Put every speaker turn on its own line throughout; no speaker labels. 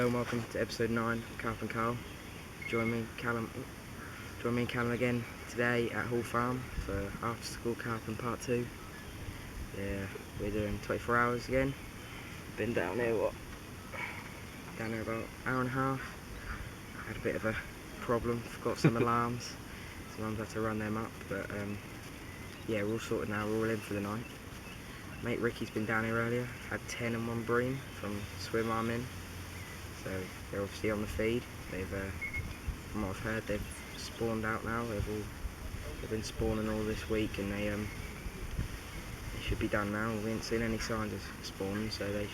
and welcome to episode 9 of Carping Carl. Join me and Callum again today at Hall Farm for after school carping part 2. Yeah, we're doing 24 hours again. Been down here about an hour and a half. Had a bit of a problem, forgot some alarms, so Mum's had to run them up, but yeah, we're all sorted now, we're all in for the night. Mate Ricky's been down here earlier, had 10 and 1 bream from swim arm in. So they're obviously on the feed. They've, from what I've heard, they've spawned out now. They've been spawning all this week, and they should be done now. We haven't seen any signs of spawning, so I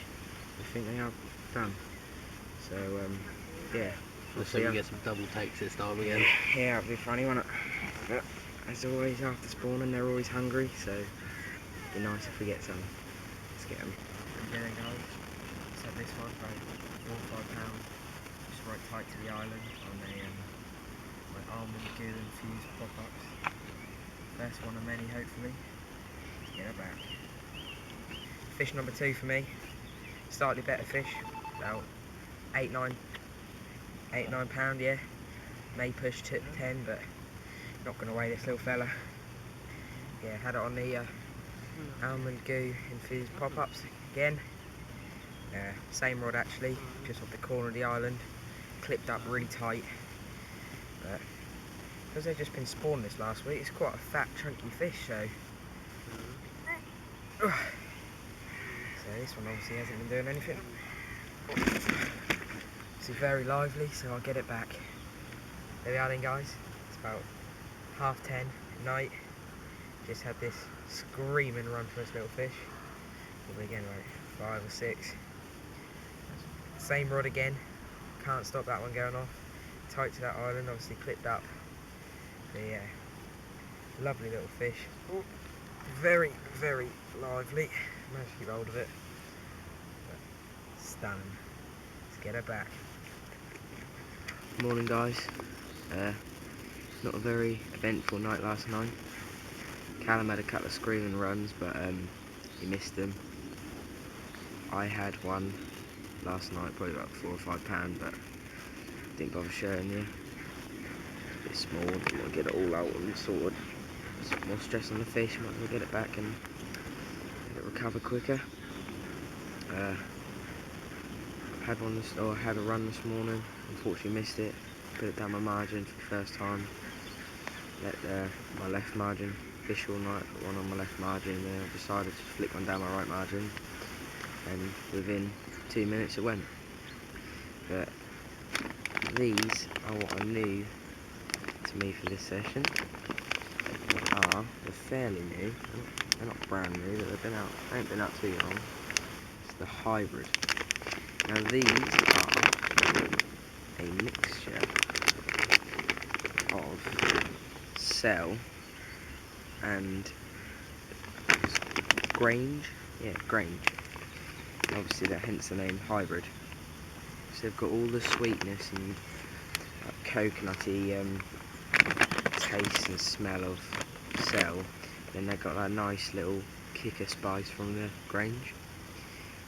think they are done. So yeah,
we'll see. We get some double takes this time again.
Yeah, it'll be funny, won't it? But as always, after spawning, they're always hungry, so it'd be nice if we get some. Let's get them. There they go. So this one, about 4 or 5 pounds, just right tight to the island on my almond goo infused pop-ups. First one of many, hopefully. Let's get her back. Fish number 2 for me. Slightly better fish, about 8-9 pound, yeah. May push to 10, but not going to weigh this little fella. Yeah, had it on the almond goo infused pop-ups again. Same rod actually, just off the corner of the island, clipped up really tight. But because they've just been spawned this last week, it's quite a fat, chunky fish. So this one obviously hasn't been doing anything. It's very lively, so I'll get it back. There we are then, guys. It's about 10:30 at night. Just had this screaming run for this little fish. Probably again like 5 or 6. Same rod again, can't stop that one going off. Tight to that island, obviously clipped up. But yeah, lovely little fish. Very, very lively. Managed to keep hold of it. But stunning. Let's get her back. Morning, guys. Not a very eventful night last night. Callum had a couple of screaming runs, but he missed them. I had one last night, probably about 4 or 5 pound, but didn't bother showing you. A bit small, didn't want to get it all out and sorted. Some more stress on the fish, might as well get it back and let it recover quicker. Had a run this morning, unfortunately missed it. Put it down my margin for the first time. Let my left margin fish all night, put one on my left margin, and then I decided to flick one down my right margin, and within 2 minutes it went. But these are what are new to me for this session. They're fairly new. They're not brand new, but they ain't been out too long. It's the hybrid. Now these are a mixture of cell and Grange. Yeah, Grange. Obviously, hence the name hybrid. So they've got all the sweetness and coconutty taste and smell of cell. Then they've got that nice little kick of spice from the Grange.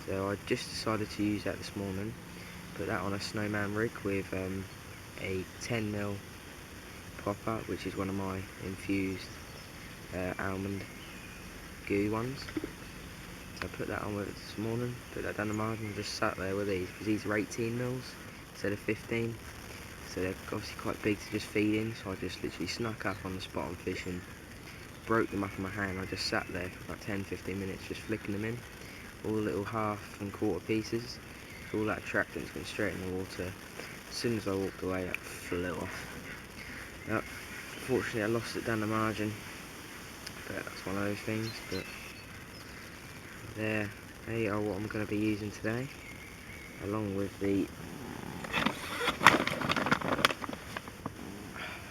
So I just decided to use that this morning. Put that on a snowman rig with a 10mm pop-up, which is one of my infused almond goo ones. So I put that on with it this morning, put that down the margin and just sat there with these, because these are 18mm instead of 15. So they're obviously quite big to just feed in, so I just literally snuck up on the spot I'm fishing, broke them up in my hand. I just sat there for about 10-15 minutes just flicking them in, all the little half and quarter pieces. So all that attractant's went straight in the water. As soon as I walked away, that flew off. Unfortunately I lost it down the margin, but that's one of those things. But they are what I'm going to be using today, along with the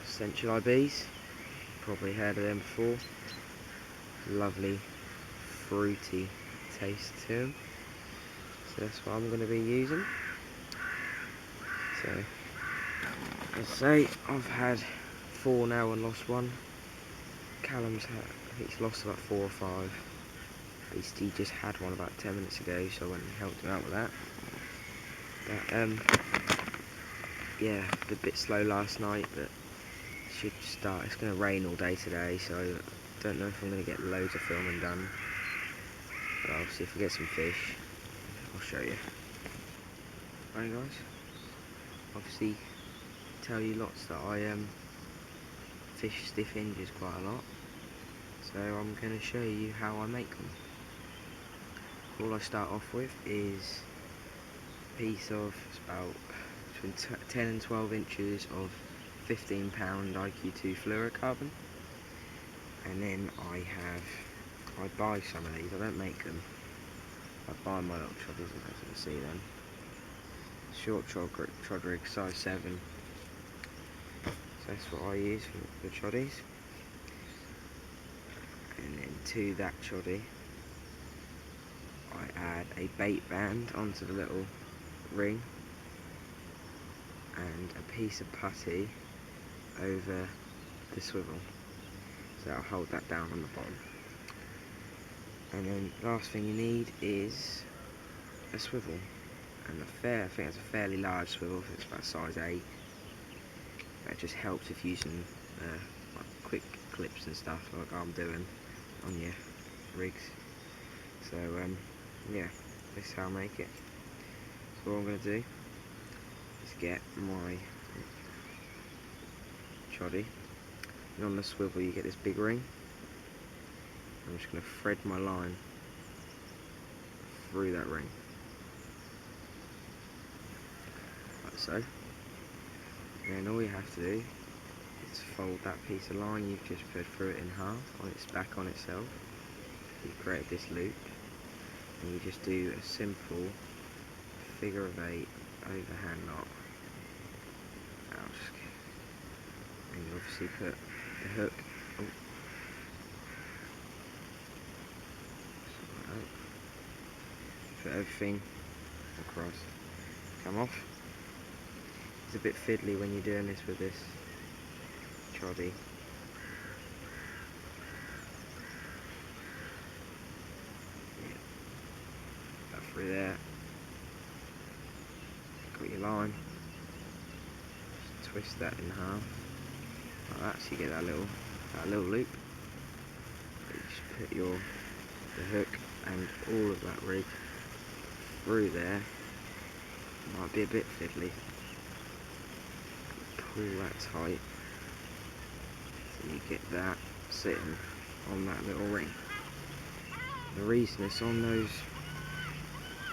Essential IBs. Probably heard of them before. Lovely fruity taste to them. So that's what I'm going to be using. So, as I say, I've had 4 now and lost 1. Callum's had, I think he's lost about 4 or 5. He just had one about 10 minutes ago, so I went and helped him out with that. But yeah, a bit slow last night, but should start. It's going to rain all day today, so I don't know if I'm going to get loads of filming done. But I'll see if I get some fish. I'll show you. Right guys, obviously tell you lots that I fish stiff hinges quite a lot, so I'm going to show you how I make them. All I start off with is a piece of, it's about between 10 and 12 inches of 15-pound IQ2 fluorocarbon, and then I buy some of these. I don't make them. I buy my little troddies, as you can see then. Short trod rig, size 7. So that's what I use for the troddies. And then to that troddy, I add a bait band onto the little ring and a piece of putty over the swivel. So I'll hold that down on the bottom. And then last thing you need is a swivel. And I think it's a fairly large swivel, it's about size 8. That just helps if using like quick clips and stuff like I'm doing on your rigs. So yeah, this is how I make it. So what I'm going to do is get my troddy, and on the swivel you get this big ring. I'm just going to thread my line through that ring, like so. And then all you have to do is fold that piece of line you've just put through it in half on its back on itself. You've created this loop, and you just do a simple figure of 8 overhand knot. And you obviously put the hook. Put everything across. Come off. It's a bit fiddly when you're doing this with this troddy. Yeah. That through there. Got your line. Just twist that in half. Like that, so you get that little loop. You just put the hook and all of that rig through there. Might be a bit fiddly. Pull that tight so you get that sitting on that little ring. The reason it's on those,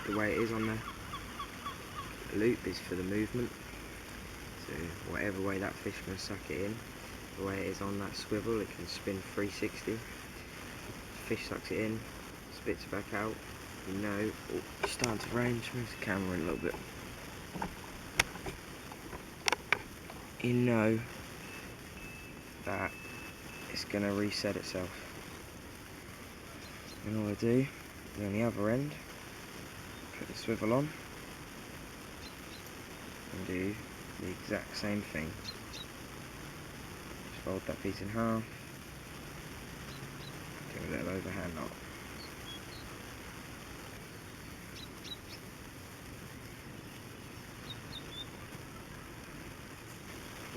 the way it is on the loop, is for the movement. So whatever way that fish can suck it in, the way it is on that swivel, it can spin 360. Fish sucks it in, spits it back out. You know, oh, it's starting to rain. Just move the camera in a little bit. You know that it's going to reset itself. And all I do is on the other end, put the swivel on and do the exact same thing. Just fold that piece in half, do a little overhand knot.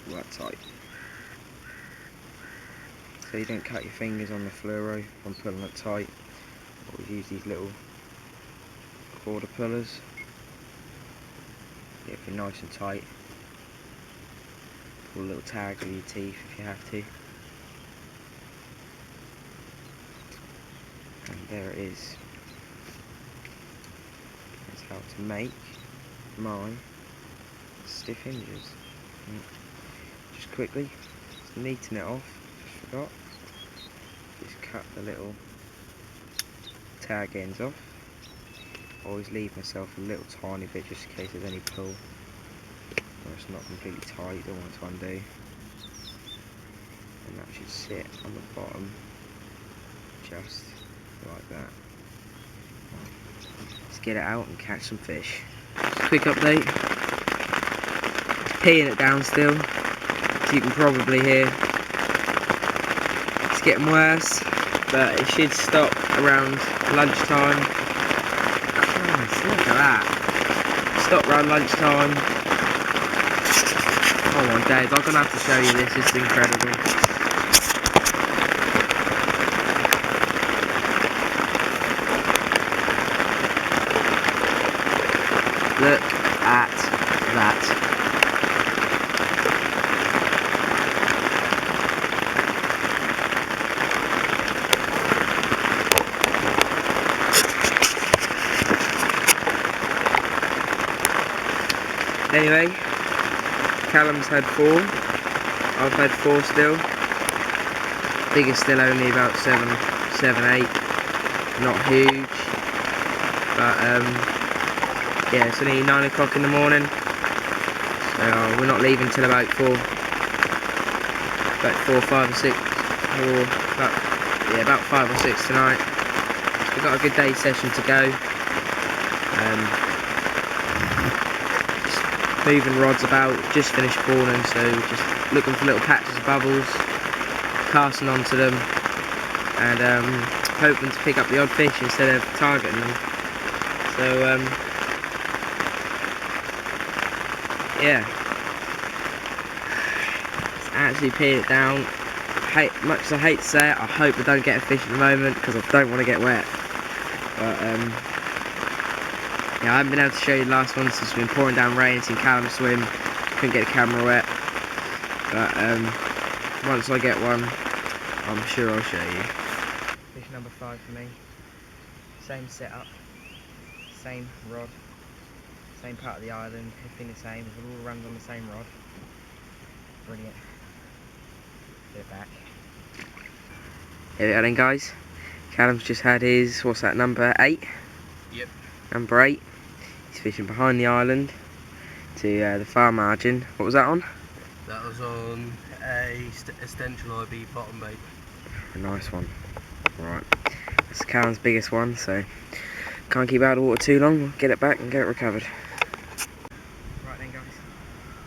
Pull that tight. So you don't cut your fingers on the fluoro when pulling it tight. Always use these little quarter pullers. Get it nice and tight. Pull little tags with your teeth if you have to. And there it is. That's how to make my stiff hinges. Just quickly, just neaten it off. Just forgot. Just cut the little tag ends off. Always leave myself a little tiny bit just in case there's any pull, or it's not completely tight, don't want it to undo. And that should sit on the bottom just like that. Let's get it out and catch some fish. Just a quick update. It's peeing it down still, as you can probably hear. It's getting worse, but it should stop around lunchtime. Christ, look at that. stopped around lunchtime. Oh my days, I'm gonna have to show you this. This is incredible. Look at that. Anyway, Callum's had 4, I've had 4 still. Biggest still only about 7, 8, not huge. But yeah, it's only 9 o'clock in the morning, so we're not leaving till about 4, 5 or 6, or about 5 or 6 tonight. We've got a good day session to go. Moving rods about, just finished spawning, so just looking for little patches of bubbles, casting onto them, and hoping to pick up the odd fish instead of targeting them. So yeah, it's actually peeled it down. Much as I hate to say it, I hope I don't get a fish at the moment because I don't want to get wet. But yeah, I haven't been able to show you the last one since it's been pouring down rain, seen Callum swim, couldn't get the camera wet. But once I get one, I'm sure I'll show you. Fish number 5 for me. Same setup, same rod, same part of the island, everything the same, it all runs on the same rod. Brilliant. Get it back. Here we go then, guys. Callum's just had his, what's that, number 8?
Yep.
Number 8. He's fishing behind the island to the far margin. What was that on?
That was on a extension IB bottom bait.
A nice one. Right. That's Callum's biggest one, so can't keep out of the water too long. We'll get it back and get it recovered. Right then, guys.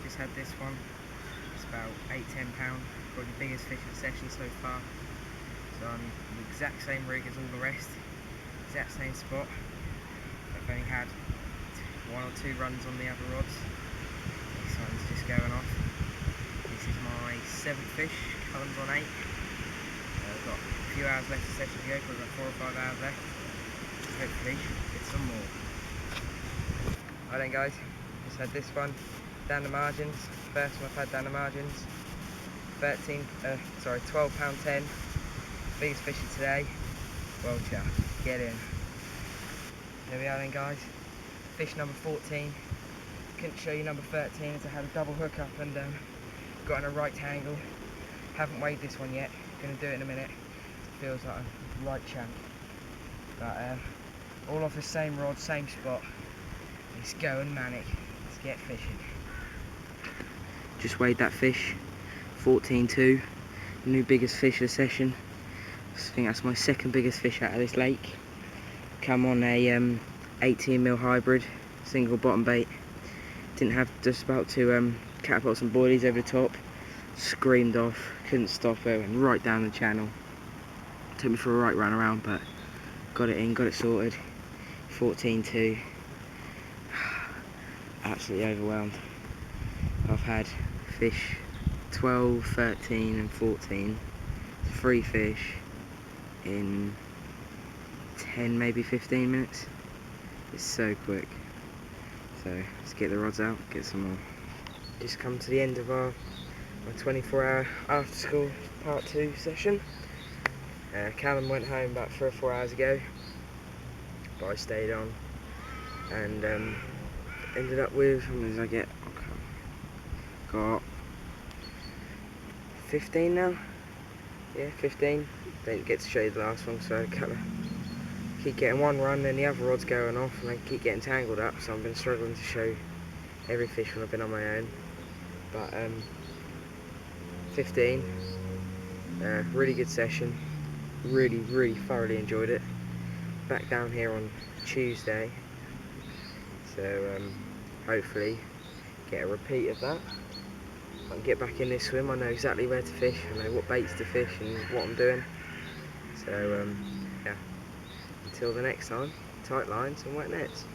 Just had this one. It's about 8–10 pound. Probably the biggest fish of the session so far. So on the exact same rig as all the rest. Exact same spot. I've only had 1 or 2 runs on the other rods. This one's just going off. This is my 7th fish. Callum's on 8. I've got a few hours left of session to go, probably about 4 or 5 hours left. Hopefully get some more. Right then, guys, just had this one down the margins. First one I've had down the margins. 12–10. Biggest fish of today. Well chuffed. Get in. There we are then, guys. Fish number 14. Couldn't show you number 13 as I had a double hook up and got in a right angle. Haven't weighed this one yet. Gonna do it in a minute. It feels like a right champ. But all off the same rod, same spot. It's going manic. Let's get fishing. Just weighed that fish. 14.2. New biggest fish of the session. I think that's my 2nd biggest fish out of this lake. Come on a 18mm hybrid, single bottom bait. Didn't have, just about to catapult some boilies over the top. Screamed off, couldn't stop it, went right down the channel. Took me for a right run around, but got it in, got it sorted. 14.2. Absolutely overwhelmed. I've had fish 12, 13 and 14. 3 fish in 10, maybe 15 minutes. It's so quick. So let's get the rods out, get some more. Just come to the end of our 24-hour after school part 2 session. Callum went home about 3 or 4 hours ago, but I stayed on and ended up with, how many did I get? Got 15 now. Yeah, 15. Didn't get to show you the last one, so I kind of keep getting one run and the other rod's going off and they keep getting tangled up, so I've been struggling to show every fish when I've been on my own. But 15, really good session, really thoroughly enjoyed it. Back down here on Tuesday, so hopefully get a repeat of that. I can get back in this swim, I know exactly where to fish, I know what baits to fish and what I'm doing. So yeah, until the next time, tight lines and wet nets.